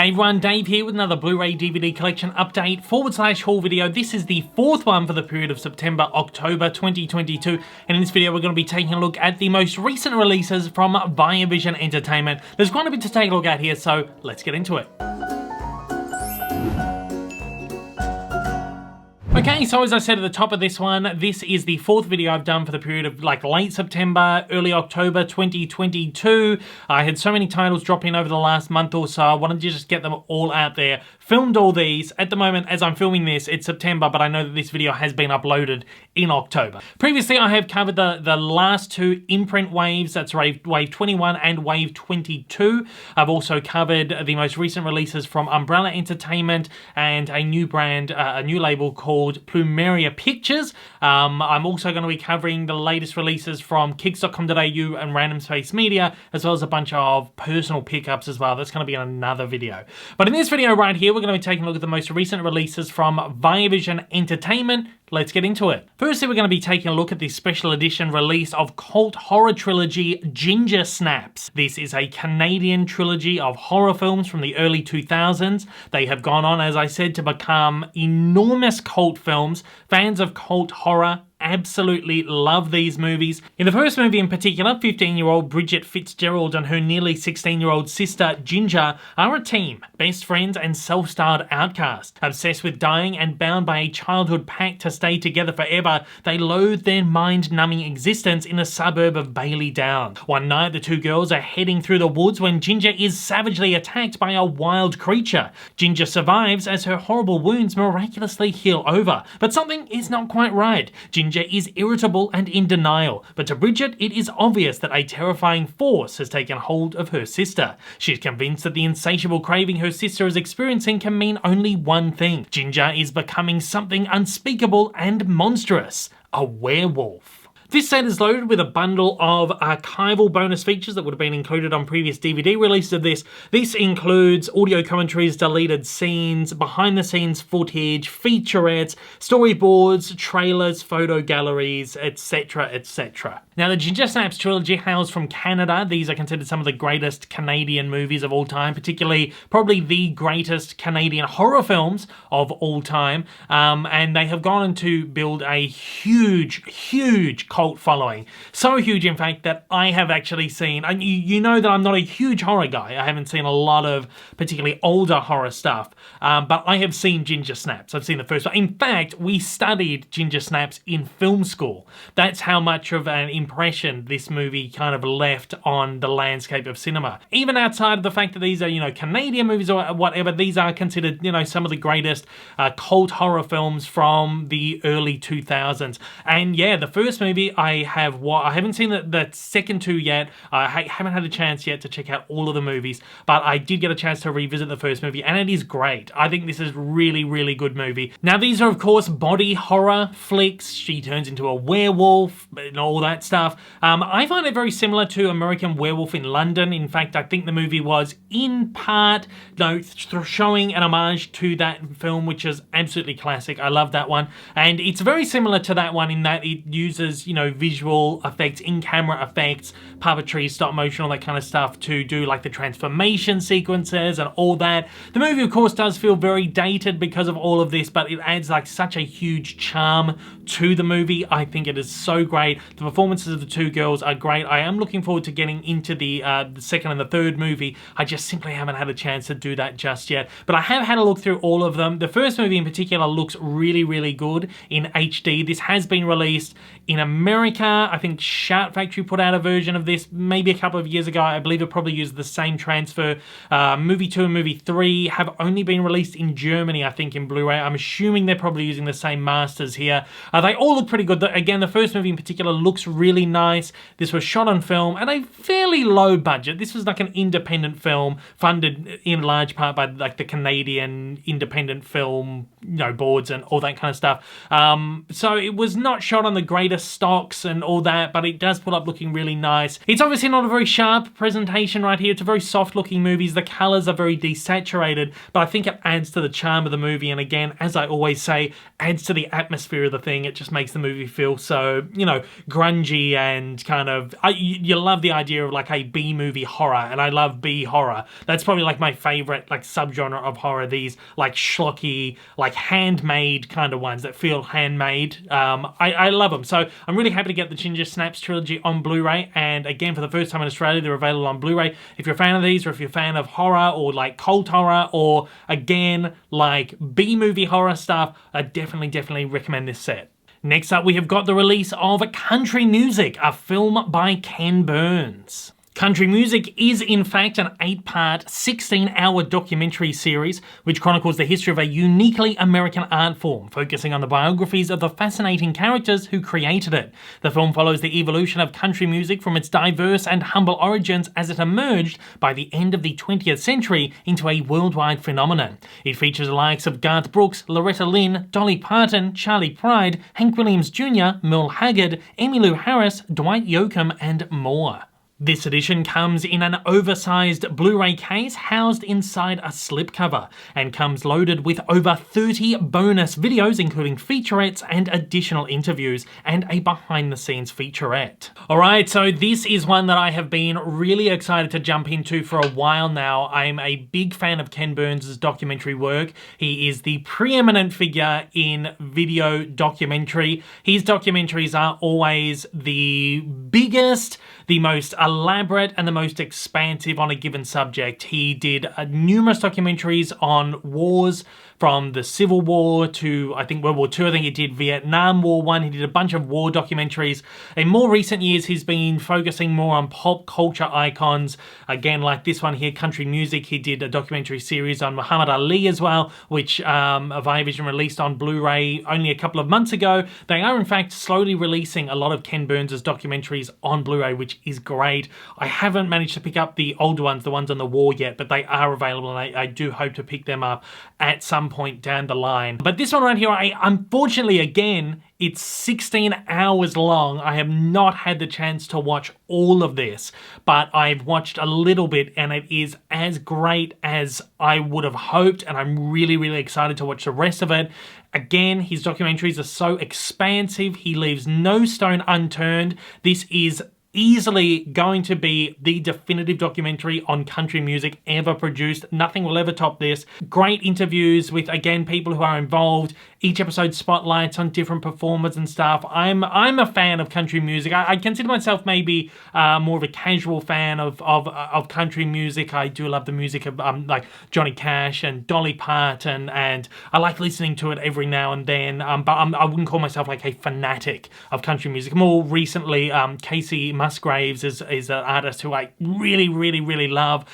Hey everyone, Dave here with another Blu-ray DVD collection update / haul video. This is the fourth one for the period of September-October 2022, and in this video we're going to be taking a look at the most recent releases from Viavision Entertainment. There's quite a bit to take a look at here, so let's get into it. Okay, so as I said at the top of this one, this is the fourth video I've done for the period of like late September, early October 2022. I had so many titles drop in over the last month or so. I wanted to just get them all out there. Filmed all these. At the moment, as I'm filming this, it's September, but I know that this video has been uploaded in October. Previously, I have covered the last two imprint waves. That's Wave 21 and Wave 22. I've also covered the most recent releases from Umbrella Entertainment and a new brand, a new label called Plumeria Pictures. I'm also going to be covering the latest releases from Kicks.com.au and Random Space Media, as well as a bunch of personal pickups as well. That's going to be in another video. But in this video right here, we're going to be taking a look at the most recent releases from Viavision Entertainment. Let's get into it. Firstly, we're going to be taking a look at the special edition release of cult horror trilogy Ginger Snaps. This is a Canadian trilogy of horror films from the early 2000s. They have gone on, as I said, to become enormous cult films. Fans of cult horror absolutely love these movies. In the first movie in particular, 15-year-old Bridget Fitzgerald and her nearly 16-year-old sister Ginger are a team, best friends and self-styled outcasts. Obsessed with dying and bound by a childhood pact to stay together forever, they loathe their mind-numbing existence in a suburb of Bailey Downs. One night, the two girls are heading through the woods when Ginger is savagely attacked by a wild creature. Ginger survives as her horrible wounds miraculously heal over, but something is not quite right. Ginger is irritable and in denial, but to Bridget, it is obvious that a terrifying force has taken hold of her sister. She's convinced that the insatiable craving her sister is experiencing can mean only one thing. Ginger is becoming something unspeakable and monstrous: a werewolf. This set is loaded with a bundle of archival bonus features that would have been included on previous DVD releases of this. This includes audio commentaries, deleted scenes, behind-the-scenes footage, featurettes, storyboards, trailers, photo galleries, etc, etc. Now, the Ginger Snaps trilogy hails from Canada. These are considered some of the greatest Canadian movies of all time, particularly probably the greatest Canadian horror films of all time. And they have gone on to build a huge cult following. So huge, in fact, that I have actually seen, and you know that I'm not a huge horror guy. I haven't seen a lot of particularly older horror stuff, but I have seen Ginger Snaps. I've seen the first one. In fact, we studied Ginger Snaps in film school. That's how much of an impression this movie kind of left on the landscape of cinema. Even outside of the fact that these are, you know, Canadian movies or whatever, these are considered, you know, some of the greatest cult horror films from the early 2000s. And yeah, the first movie I haven't seen the second two yet. I haven't had a chance yet to check out all of the movies, but I did get a chance to revisit the first movie, and it is great. I think this is really good movie. Now, these are, of course, body horror flicks. She turns into a werewolf and all that stuff. I find it very similar to American Werewolf in London. In fact, I think the movie was in part, showing an homage to that film, which is absolutely classic. I love that one. And it's very similar to that one in that it uses, you know, visual effects, in-camera effects, puppetry, stop motion, all that kind of stuff to do like the transformation sequences and all that. The movie, of course, does feel very dated because of all of this, but it adds like such a huge charm to the movie. I think it is so great. The performances of the two girls are great. I am looking forward to getting into the second and the third movie. I just simply haven't had a chance to do that just yet, but I have had a look through all of them. The first movie in particular looks really good in HD. This has been released in America. I think Shout Factory put out a version of this maybe a couple of years ago. I believe it probably used the same transfer. Movie 2 and Movie 3 have only been released in Germany, I think, in Blu-ray. I'm assuming they're probably using the same masters here. They all look pretty good. Again, the first movie in particular looks really nice. This was shot on film at a fairly low budget. This was like an independent film funded in large part by like the Canadian independent film, you know, boards and all that kind of stuff. So it was not shot on the greatest stocks and all that, but it does pull up looking really nice. It's obviously not a very sharp presentation right here. It's a very soft looking movie. The colors are very desaturated, but I think it adds to the charm of the movie. And again, as I always say, adds to the atmosphere of the thing. It just makes the movie feel so, you know, grungy schlocky and kind of, you love the idea of like a B-movie horror, and I love B horror. That's probably like my favorite like subgenre of horror, these like schlocky, like handmade kind of ones that feel handmade. I love them. So I'm really happy to get the Ginger Snaps trilogy on Blu-ray, and again, for the first time in Australia, they're available on Blu-ray. If you're a fan of these, or if you're a fan of horror, or like cult horror, or again, like B-movie horror stuff, I definitely recommend this set. Next up, we have got the release of Country Music, a film by Ken Burns. Country Music is in fact an 8-part, 16-hour documentary series which chronicles the history of a uniquely American art form, focusing on the biographies of the fascinating characters who created it. The film follows the evolution of country music from its diverse and humble origins as it emerged by the end of the 20th century into a worldwide phenomenon. It features the likes of Garth Brooks, Loretta Lynn, Dolly Parton, Charlie Pride, Hank Williams Jr., Merle Haggard, Emmylou Harris, Dwight Yoakam, and more. This edition comes in an oversized Blu-ray case housed inside a slipcover, and comes loaded with over 30 bonus videos including featurettes and additional interviews, and a behind-the-scenes featurette. Alright, so this is one that I have been really excited to jump into for a while now. I'm a big fan of Ken Burns' documentary work. He is the preeminent figure in video documentary. His documentaries are always the biggest, the most elaborate, and the most expansive on a given subject. He did numerous documentaries on wars, from the Civil War to, I think, World War II. I think he did Vietnam War 1. He did a bunch of war documentaries. In more recent years, he's been focusing more on pop culture icons. Again, like this one here, Country Music. He did a documentary series on Muhammad Ali as well, which Viavision released on Blu-ray only a couple of months ago. They are, in fact, slowly releasing a lot of Ken Burns' documentaries on Blu-ray, which is great. I haven't managed to pick up the older ones, the ones on the war yet, but they are available, and I do hope to pick them up at some point down the line. But this one right here, unfortunately, again, it's 16 hours long. I have not had the chance to watch all of this, but I've watched a little bit, and it is as great as I would have hoped, and I'm really excited to watch the rest of it. Again, his documentaries are so expansive. He leaves no stone unturned. This is easily going to be the definitive documentary on country music ever produced. Nothing will ever top this. Great interviews with, again, people who are involved. Each episode spotlights on different performers and stuff. I'm a fan of country music. I consider myself maybe more of a casual fan of country music. I do love the music of like Johnny Cash and Dolly Parton, and I like listening to it every now and then. But I wouldn't call myself like a fanatic of country music. More recently, Casey Musgraves is an artist who I really love.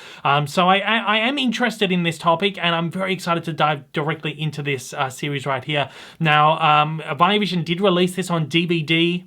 So I am interested in this topic, and I'm very excited to dive directly into this series right here. Now, Viavision did release this on DVD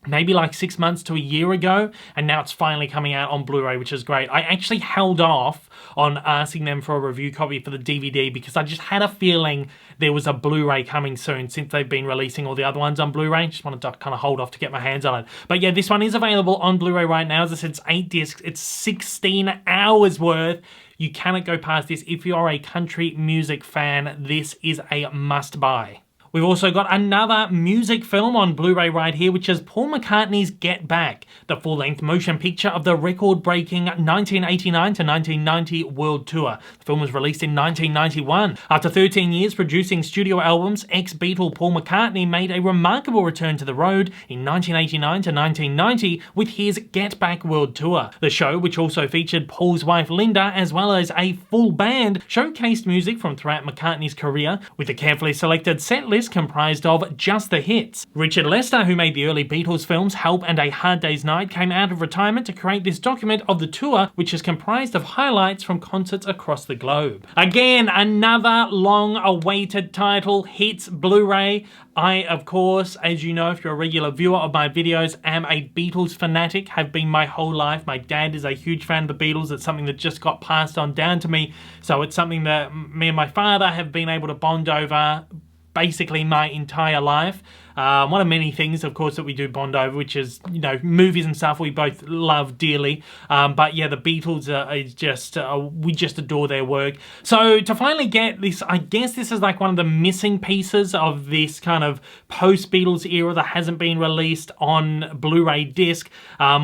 maybe like 6 months to a year ago, and now it's finally coming out on Blu-ray, which is great. I actually held off on asking them for a review copy for the DVD because I just had a feeling there was a Blu-ray coming soon, since they've been releasing all the other ones on Blu-ray. Just wanted to kind of hold off to get my hands on it. But yeah, this one is available on Blu-ray right now. As I said, it's 8 discs. It's 16 hours worth. You cannot go past this. If you are a country music fan, this is a must-buy. We've also got another music film on Blu-ray right here, which is Paul McCartney's Get Back, the full-length motion picture of the record-breaking 1989 to 1990 world tour. The film was released in 1991. After 13 years producing studio albums, ex-Beatle Paul McCartney made a remarkable return to the road in 1989 to 1990 with his Get Back world tour. The show, which also featured Paul's wife Linda as well as a full band, showcased music from throughout McCartney's career with a carefully selected set list comprised of just the hits. Richard Lester, who made the early Beatles films Help and A Hard Day's Night, came out of retirement to create this document of the tour, which is comprised of highlights from concerts across the globe. Again, another long-awaited title hits Blu-ray. I, of course, as you know, if you're a regular viewer of my videos, am a Beatles fanatic, have been my whole life. My dad is a huge fan of the Beatles. It's something that just got passed on down to me. So it's something that me and my father have been able to bond over basically my entire life. One of many things, of course, that we do bond over, which is, you know, movies and stuff we both love dearly. But yeah, the Beatles is just, we just adore their work. So to finally get this, I guess this is like one of the missing pieces of this kind of post-Beatles era that hasn't been released on Blu-ray disc.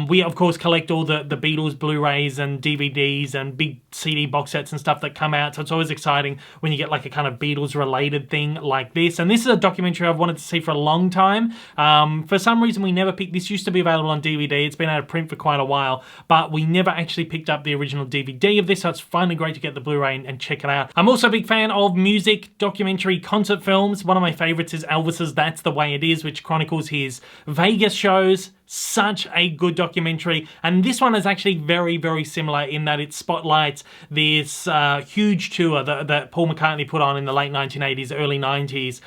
We, of course, collect all the Beatles Blu-rays and DVDs and big CD box sets and stuff that come out. So it's always exciting when you get like a kind of Beatles-related thing like this. And this is a documentary I've wanted to see for a long time. For some reason, we never picked... This used to be available on DVD. It's been out of print for quite a while, but we never actually picked up the original DVD of this, so it's finally great to get the Blu-ray and check it out. I'm also a big fan of music, documentary, concert films. One of my favorites is Elvis's That's the Way It Is, which chronicles his Vegas shows. Such a good documentary, and this one is actually very, very similar in that it spotlights this huge tour that Paul McCartney put on in the late 1980s, early 90s.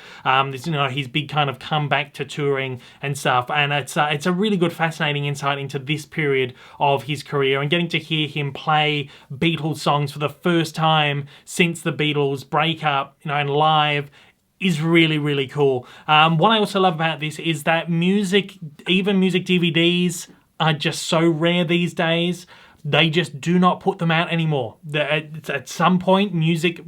This, you know, his big kind of comeback to touring and stuff, and it's a really good, fascinating insight into this period of his career and getting to hear him play Beatles songs for the first time since the Beatles breakup, you know, and live. Is really, really cool. What I also love about this is that music, even music DVDs, are just so rare these days. They just do not put them out anymore. At some point, music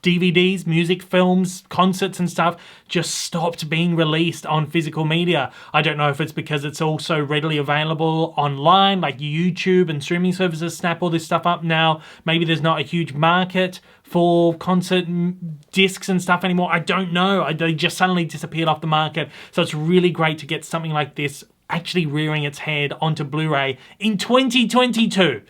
DVDs, music films, concerts and stuff just stopped being released on physical media. I don't know if it's because it's also readily available online, like YouTube and streaming services snap all this stuff up now. Maybe there's not a huge market for concert discs and stuff anymore. I don't know. They just suddenly disappeared off the market. So it's really great to get something like this actually rearing its head onto Blu-ray in 2022,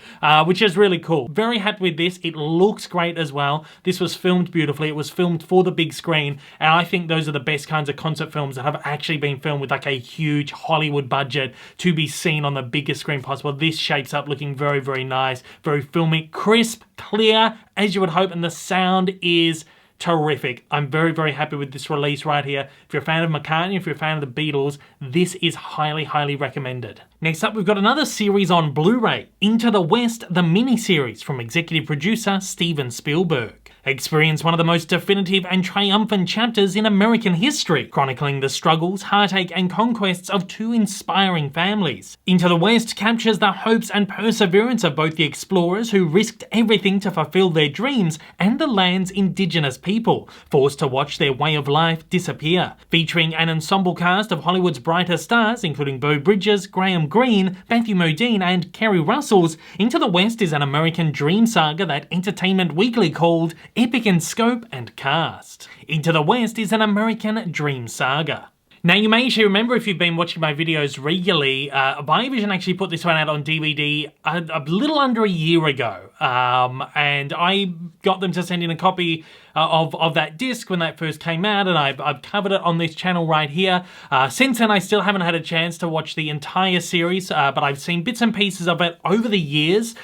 which is really cool. Very happy with this. It looks great as well. This was filmed beautifully. It was filmed for the big screen, and I think those are the best kinds of concert films that have actually been filmed with like a huge Hollywood budget to be seen on the biggest screen possible. This shapes up looking very, very nice, very filmic, crisp, clear, as you would hope, and the sound is terrific. I'm very, very happy with this release right here. If you're a fan of McCartney, if you're a fan of the Beatles, this is highly, highly recommended. Next up, we've got another series on Blu-ray, Into the West, the mini-series from executive producer Steven Spielberg. Experience one of the most definitive and triumphant chapters in American history, chronicling the struggles, heartache, and conquests of two inspiring families. Into the West captures the hopes and perseverance of both the explorers who risked everything to fulfill their dreams and the land's indigenous people, forced to watch their way of life disappear. Featuring an ensemble cast of Hollywood's brightest stars, including Beau Bridges, Graham Greene, Matthew Modine, and Kerry Russells, Into the West is an American dream saga that Entertainment Weekly called epic in scope and cast. Into the West is an American dream saga. Now, you may actually remember, if you've been watching my videos regularly, Biovision actually put this one out on DVD a little under a year ago. And I got them to send in a copy of that disc when that first came out, and I've covered it on this channel right here. Since then, I still haven't had a chance to watch the entire series, but I've seen bits and pieces of it over the years.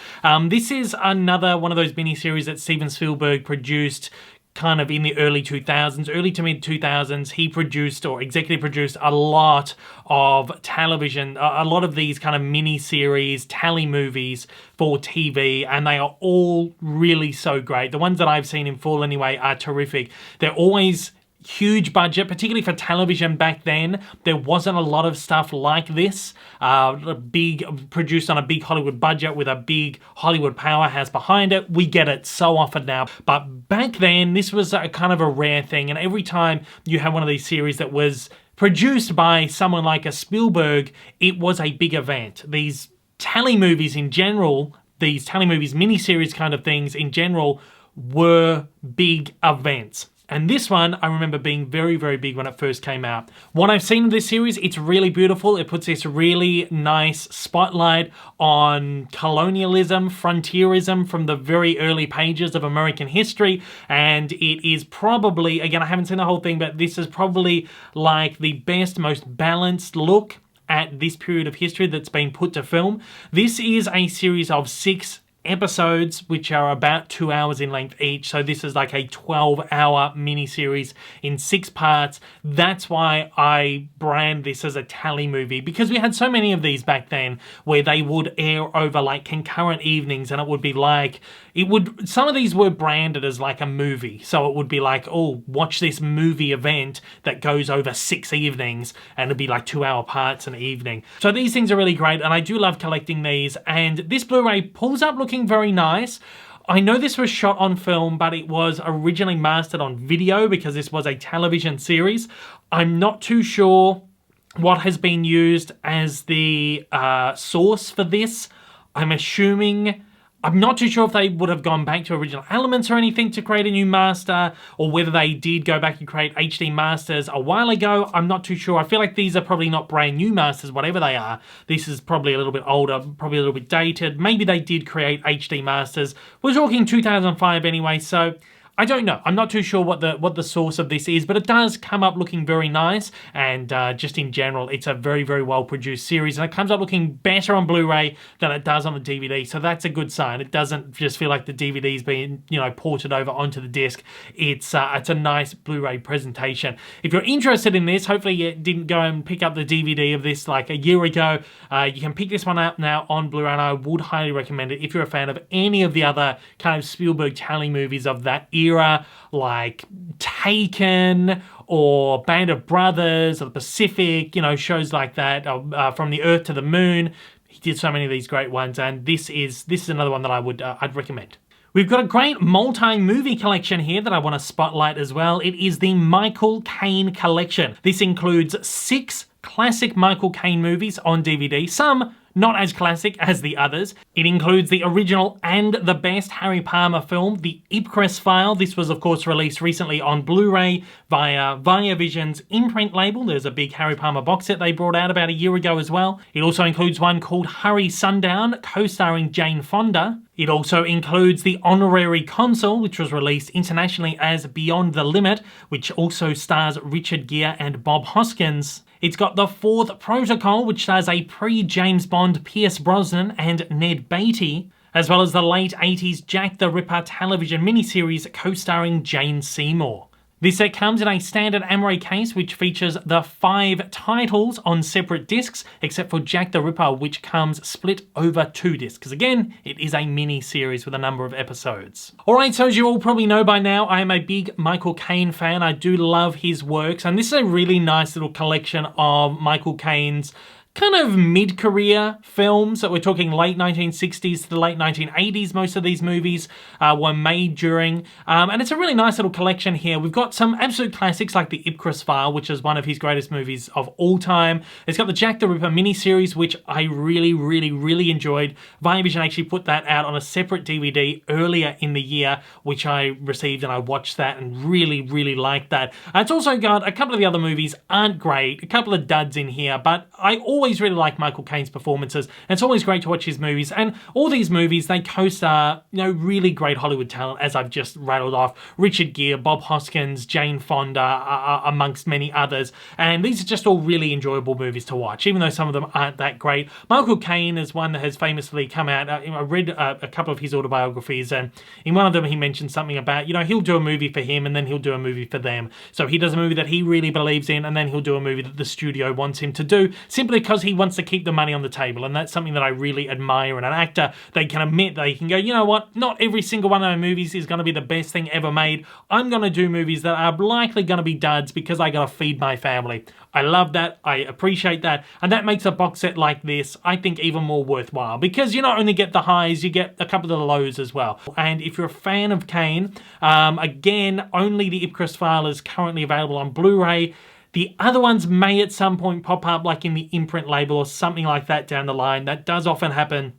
This is another one of those mini-series that Steven Spielberg produced kind of in the early 2000s, early to mid 2000s. He produced or executive produced a lot of television, a lot of these kind of mini-series, tally movies for TV, and they are all really so great. The ones that I've seen in full anyway are terrific. They're always huge budget, particularly for television back then. There wasn't a lot of stuff like this, produced on a big Hollywood budget with a big Hollywood powerhouse behind it. We get it so often now, but back then this was a kind of a rare thing, and every time you had one of these series that was produced by someone like a Spielberg, it was a big event. These tally movies in general, these tally movies miniseries kind of things in general, were big events. And this one, I remember being very, very big when it first came out. What I've seen in this series, it's really beautiful. It puts this really nice spotlight on colonialism, frontierism from the very early pages of American history. And it is probably, again, I haven't seen the whole thing, but this is probably like the best, most balanced look at this period of history that's been put to film. This is a series of 6 episodes, which are about 2 hours in length each. So this is like a 12-hour miniseries in 6 parts. That's why I brand this as a tally movie, because we had so many of these back then where they would air over like concurrent evenings, and it would be like, some of these were branded as like a movie. So it would be like, oh, watch this movie event that goes over 6 evenings, and it'd be like 2-hour parts an evening. So these things are really great, and I do love collecting these. And this Blu-ray pulls up looking very nice. I know this was shot on film, but it was originally mastered on video because this was a television series. I'm not too sure what has been used as the source for this. I'm not too sure if they would have gone back to original elements or anything to create a new master, or whether they did go back and create HD masters a while ago. I'm not too sure. I feel like these are probably not brand new masters, whatever they are. This is probably a little bit older, probably a little bit dated. Maybe they did create HD masters. We're talking 2005 anyway, so I don't know. I'm not too sure what the source of this is, but it does come up looking very nice, and just in general, it's a very, very well-produced series, and it comes up looking better on Blu-ray than it does on the DVD, so that's a good sign. It doesn't just feel like the DVD's being, ported over onto the disc. It's a nice Blu-ray presentation. If you're interested in this, hopefully you didn't go and pick up the DVD of this like a year ago, you can pick this one up now on Blu-ray, and I would highly recommend it if you're a fan of any of the other kind of Spielberg Tally movies of that era, like Taken or Band of Brothers or The Pacific, shows like that, From the Earth to the Moon. He did so many of these great ones, and this is another one that I'd recommend. We've got a great multi-movie collection here that I want to spotlight as well. It is the Michael Caine collection. This includes 6 classic Michael Caine movies on DVD, some not as classic as the others. It includes the original and the best Harry Palmer film, The Ipcress File. This was, of course, released recently on Blu-ray via Vision's imprint label. There's a big Harry Palmer box set they brought out about a year ago as well. It also includes one called Hurry Sundown, co-starring Jane Fonda. It also includes The Honorary Consul, which was released internationally as Beyond the Limit, which also stars Richard Gere and Bob Hoskins. It's got The Fourth Protocol, which stars a pre-James Bond Pierce Brosnan and Ned Beatty, as well as the late 80s Jack the Ripper television miniseries co-starring Jane Seymour. This set comes in a standard Amaray case, which features the 5 titles on separate discs, except for Jack the Ripper, which comes split over 2 discs, because again, it is a mini-series with a number of episodes. Alright, so as you all probably know by now, I am a big Michael Caine fan. I do love his works, and this is a really nice little collection of Michael Caine's kind of mid-career films. That we're talking late 1960s to the late 1980s. Most of these movies were made during, and it's a really nice little collection here. We've got some absolute classics like The Ipcress File, which is one of his greatest movies of all time. It's got the Jack the Ripper miniseries, which I really, really, really enjoyed. Vision actually put that out on a separate DVD earlier in the year, which I received, and I watched that and really, really liked that. It's also got a couple of the other movies aren't great, a couple of duds in here, but I always really like Michael Caine's performances, and it's always great to watch his movies. And all these movies, they co-star, really great Hollywood talent, as I've just rattled off. Richard Gere, Bob Hoskins, Jane Fonda, amongst many others. And these are just all really enjoyable movies to watch, even though some of them aren't that great. Michael Caine is one that has famously come out. I read a couple of his autobiographies, and in one of them he mentioned something about, he'll do a movie for him, and then he'll do a movie for them. So he does a movie that he really believes in, and then he'll do a movie that the studio wants him to do, simply because he wants to keep the money on the table. And that's something that I really admire in an actor. They can admit, they can go, you know what, not every single one of my movies is going to be the best thing ever made. I'm going to do movies that are likely going to be duds because I got to feed my family. I love that, I appreciate that, and that makes a box set like this, I think, even more worthwhile, because you not only get the highs, you get a couple of the lows as well. And if you're a fan of Caine, again, only The Ipcress File is currently available on Blu-ray. The other ones may at some point pop up, like in the imprint label or something like that down the line. That does often happen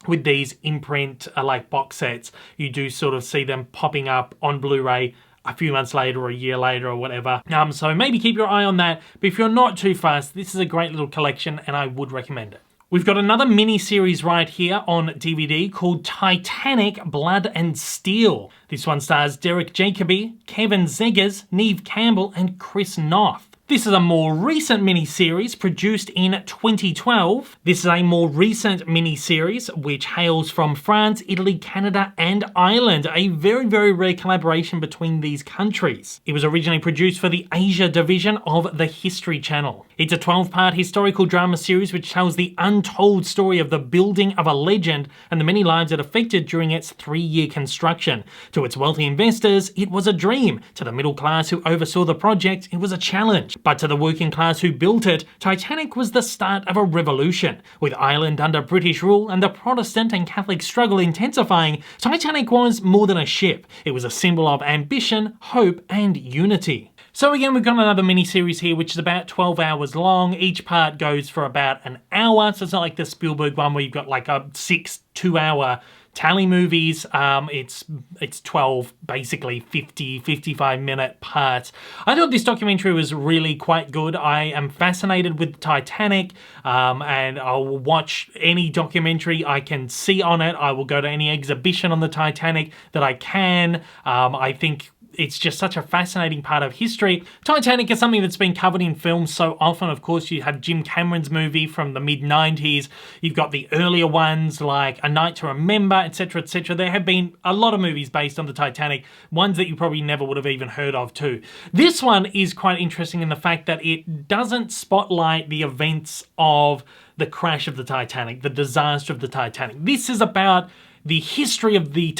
with these imprint like box sets. You do sort of see them popping up on Blu-ray a few months later or a year later or whatever. So maybe keep your eye on that. But if you're not too fast, this is a great little collection and I would recommend it. We've got another mini-series right here on DVD called Titanic, Blood and Steel. This one stars Derek Jacobi, Kevin Zegers, Neve Campbell, and Chris Noth. This is a more recent miniseries produced in 2012. This is a more recent miniseries which hails from France, Italy, Canada, and Ireland, a very, very rare collaboration between these countries. It was originally produced for the Asia division of the History Channel. It's a 12-part historical drama series which tells the untold story of the building of a legend and the many lives it affected during its 3-year construction. To its wealthy investors, it was a dream. To the middle class who oversaw the project, it was a challenge. But to the working class who built it, Titanic was the start of a revolution. With Ireland under British rule and the Protestant and Catholic struggle intensifying, Titanic was more than a ship. It was a symbol of ambition, hope, and unity. So again, we've got another mini-series here, which is about 12 hours long. Each part goes for about an hour, so it's not like the Spielberg one where you've got like a 6 2-hour tally movies. It's 12, basically 55 minute parts. I thought this documentary was really quite good. I am fascinated with Titanic, and I'll watch any documentary I can see on it. I will go to any exhibition on the Titanic that I can. I think it's just such a fascinating part of history. Titanic is something that's been covered in films so often. Of course, you have Jim Cameron's movie from the mid-90s. You've got the earlier ones like A Night to Remember, etc., etc. There have been a lot of movies based on the Titanic, ones that you probably never would have even heard of too. This one is quite interesting in the fact that it doesn't spotlight the events of the crash of the Titanic, the disaster of the Titanic. This is about the history of the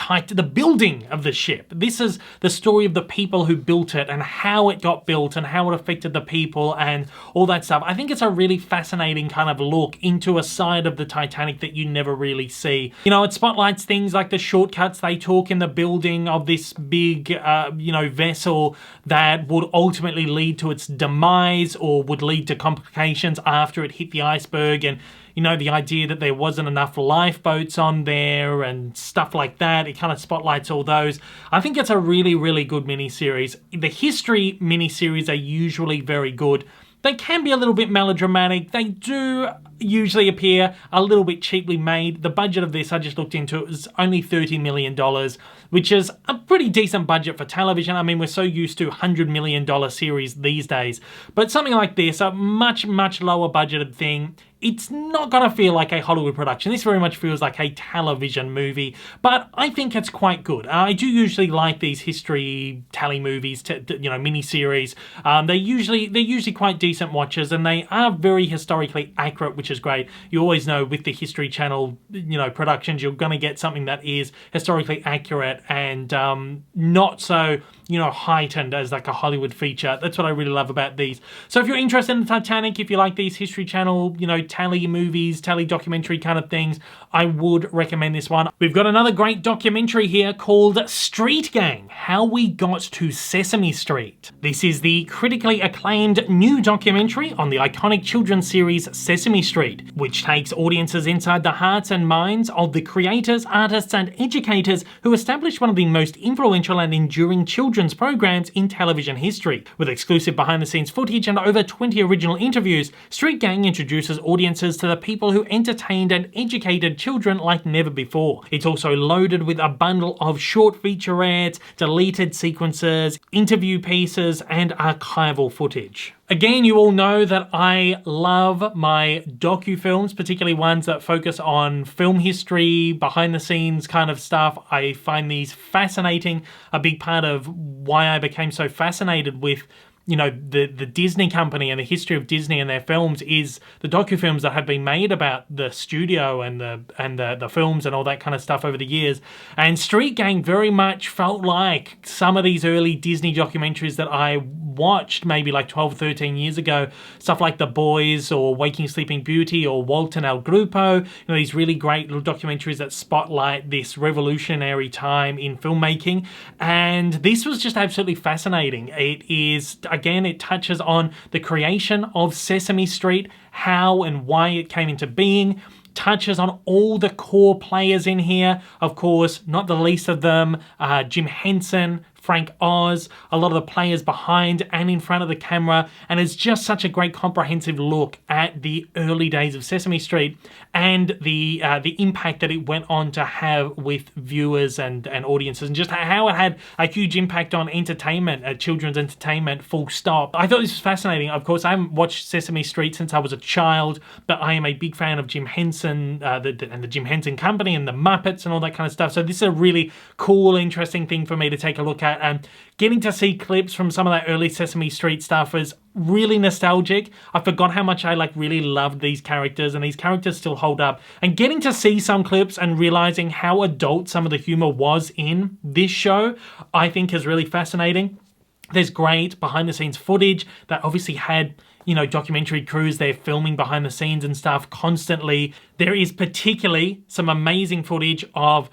building of the ship. This is the story of the people who built it and how it got built and how it affected the people and all that stuff. I think it's a really fascinating kind of look into a side of the Titanic that you never really see. You know, it spotlights things like the shortcuts they took in the building of this big, vessel that would ultimately lead to its demise or would lead to complications after it hit the iceberg, and you know, the idea that there wasn't enough lifeboats on there and stuff like that. It kind of spotlights all those. I think it's a really, really good miniseries. The history miniseries are usually very good. They can be a little bit melodramatic. They do usually appear a little bit cheaply made. The budget of this, I just looked into it, was only $30 million, which is a pretty decent budget for television. I mean, we're so used to $100 million series these days. But something like this, a much, much lower budgeted thing, it's not gonna feel like a Hollywood production. This very much feels like a television movie, but I think it's quite good. I do usually like these history tally movies, miniseries. They're usually quite decent watches, and they are very historically accurate, which is great. You always know with the History Channel, productions, you're gonna get something that is historically accurate and not so, heightened as like a Hollywood feature. That's what I really love about these. So if you're interested in the Titanic, if you like these History Channel, tally movies, tally documentary kind of things, I would recommend this one. We've got another great documentary here called Street Gang: How We Got to Sesame Street. This is the critically acclaimed new documentary on the iconic children's series Sesame Street, which takes audiences inside the hearts and minds of the creators, artists, and educators who established one of the most influential and enduring children's programs in television history. With exclusive behind-the-scenes footage and over 20 original interviews, Street Gang introduces audiences to the people who entertained and educated children like never before. It's also loaded with a bundle of short featurettes, deleted sequences, interview pieces, and archival footage. Again, you all know that I love my docu-films, particularly ones that focus on film history, behind-the-scenes kind of stuff. I find these fascinating. A big part of why I became so fascinated with the Disney company and the history of Disney and their films is the docu-films that have been made about the studio and the films and all that kind of stuff over the years. And Street Gang very much felt like some of these early Disney documentaries that I watched maybe like 12, 13 years ago. Stuff like The Boys or Waking Sleeping Beauty or Walt and El Grupo. These really great little documentaries that spotlight this revolutionary time in filmmaking. And this was just absolutely fascinating. It is, again, it touches on the creation of Sesame Street, how and why it came into being, touches on all the core players in here. Of course, not the least of them, Jim Henson, Frank Oz, a lot of the players behind and in front of the camera, and it's just such a great comprehensive look at the early days of Sesame Street and the impact that it went on to have with viewers and audiences, and just how it had a huge impact on entertainment, children's entertainment, full stop. I thought this was fascinating. Of course, I haven't watched Sesame Street since I was a child, but I am a big fan of Jim Henson and the Jim Henson Company and the Muppets and all that kind of stuff. So this is a really cool, interesting thing for me to take a look at. And getting to see clips from some of that early Sesame Street stuff is really nostalgic. I forgot how much I really loved these characters, and these characters still hold up. And getting to see some clips and realizing how adult some of the humor was in this show, I think is really fascinating. There's great behind the scenes footage that obviously had, you know, documentary crews there filming behind the scenes and stuff constantly. There is particularly some amazing footage of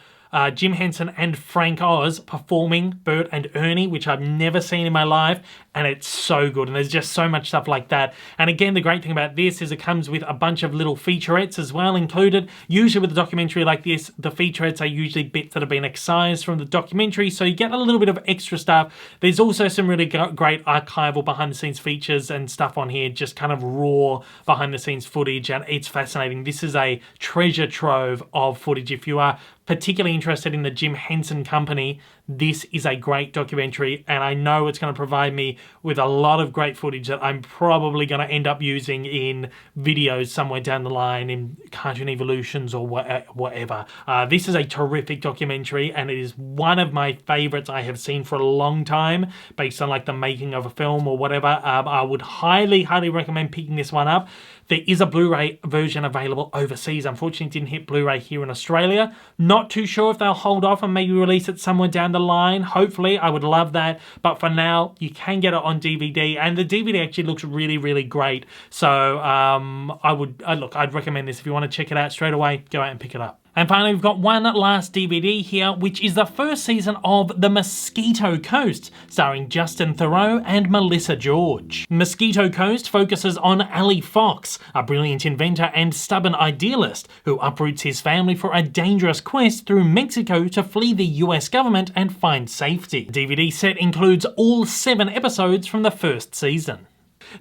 Jim Henson and Frank Oz performing Bert and Ernie, which I've never seen in my life, and it's so good, and there's just so much stuff like that. And again, the great thing about this is it comes with a bunch of little featurettes as well included. Usually with a documentary like this, the featurettes are usually bits that have been excised from the documentary, so you get a little bit of extra stuff. There's also some really great archival behind the scenes features and stuff on here, just kind of raw behind the scenes footage, and it's fascinating. This is a treasure trove of footage. If you are particularly interested in the Jim Henson Company, this is a great documentary, and I know it's going to provide me with a lot of great footage that I'm probably going to end up using in videos somewhere down the line, in Cartoon Evolutions or whatever. This is a terrific documentary, and it is one of my favorites I have seen for a long time, based on the making of a film or whatever. I would highly recommend picking this one up. There is a Blu-ray version available overseas. Unfortunately, it didn't hit Blu-ray here in Australia. Not too sure if they'll hold off and maybe release it somewhere down the line. Hopefully, I would love that. But for now, you can get it on DVD, and the DVD actually looks really great. So I'd recommend this. If you want to check it out straight away, go out and pick it up. And finally, we've got one last DVD here, which is the first season of The Mosquito Coast, starring Justin Theroux and Melissa George. Mosquito Coast focuses on Ali Fox, a brilliant inventor and stubborn idealist who uproots his family for a dangerous quest through Mexico to flee the US government and find safety. The DVD set includes all 7 episodes from the first season.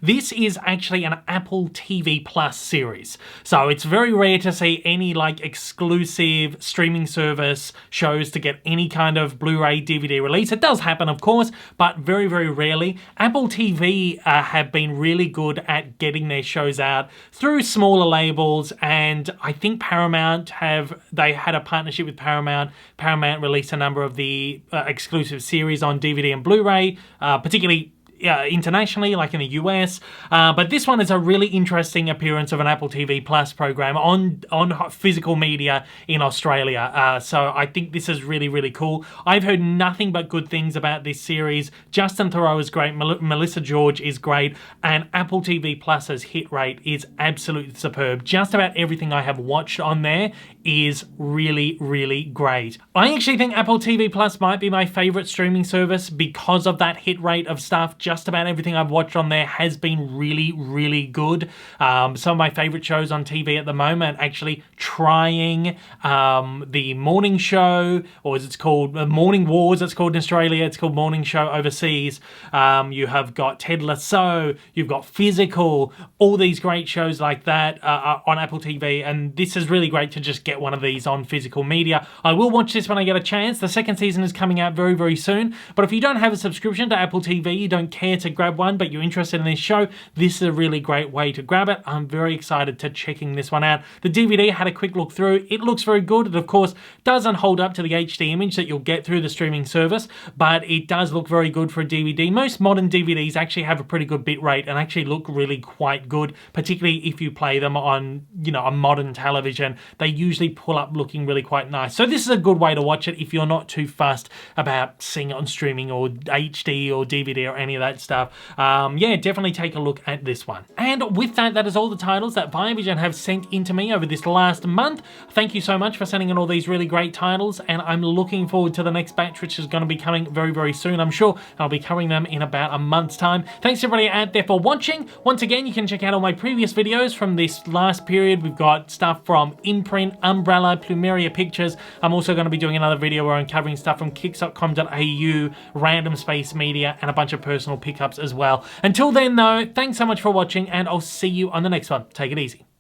This is actually an Apple TV Plus series, so it's very rare to see any exclusive streaming service shows to get any kind of Blu-ray DVD release. It does happen, of course, but very rarely. Apple TV have been really good at getting their shows out through smaller labels, and I think Paramount they had a partnership with Paramount. Paramount released a number of the exclusive series on DVD and Blu-ray, particularly internationally, like in the US, but this one is a really interesting appearance of an Apple TV Plus program on physical media in Australia. So I think this is really cool. I've heard nothing but good things about this series. Justin Theroux is great, Melissa George is great, and Apple TV Plus's hit rate is absolutely superb. Just about everything I have watched on there is really great. I actually think Apple TV Plus might be my favorite streaming service because of that hit rate of stuff. Just about everything I've watched on there has been really good. Some of my favorite shows on TV at the moment, actually trying the morning show, or as it's called, Morning Wars, it's called in Australia, it's called Morning Show overseas. You have got Ted Lasso, you've got Physical, all these great shows like that on Apple TV, and this is really great to just get one of these on physical media. I will watch this when I get a chance. The second season is coming out very soon, but if you don't have a subscription to Apple TV, you don't care to grab one, but you're interested in this show, this is a really great way to grab it. I'm very excited to checking this one out. The DVD, had a quick look through. It looks very good. It, of course, doesn't hold up to the HD image that you'll get through the streaming service, but it does look very good for a DVD. Most modern DVDs actually have a pretty good bit rate and actually look really quite good, particularly if you play them on, a modern television. They usually pull up looking really quite nice. So this is a good way to watch it if you're not too fussed about seeing it on streaming or HD or DVD or any of that stuff. Yeah, definitely take a look at this one. And with that, that is all the titles that Viavision have sent into me over this last month. Thank you so much for sending in all these really great titles, and I'm looking forward to the next batch, which is going to be coming very soon. I'm sure I'll be covering them in about a month's time. Thanks everybody out there for watching. Once again, you can check out all my previous videos from this last period. We've got stuff from Imprint, Umbrella, Plumeria Pictures. I'm also going to be doing another video where I'm covering stuff from kicks.com.au, Random Space Media, and a bunch of personal pickups as well. Until then though, thanks so much for watching, and I'll see you on the next one. Take it easy.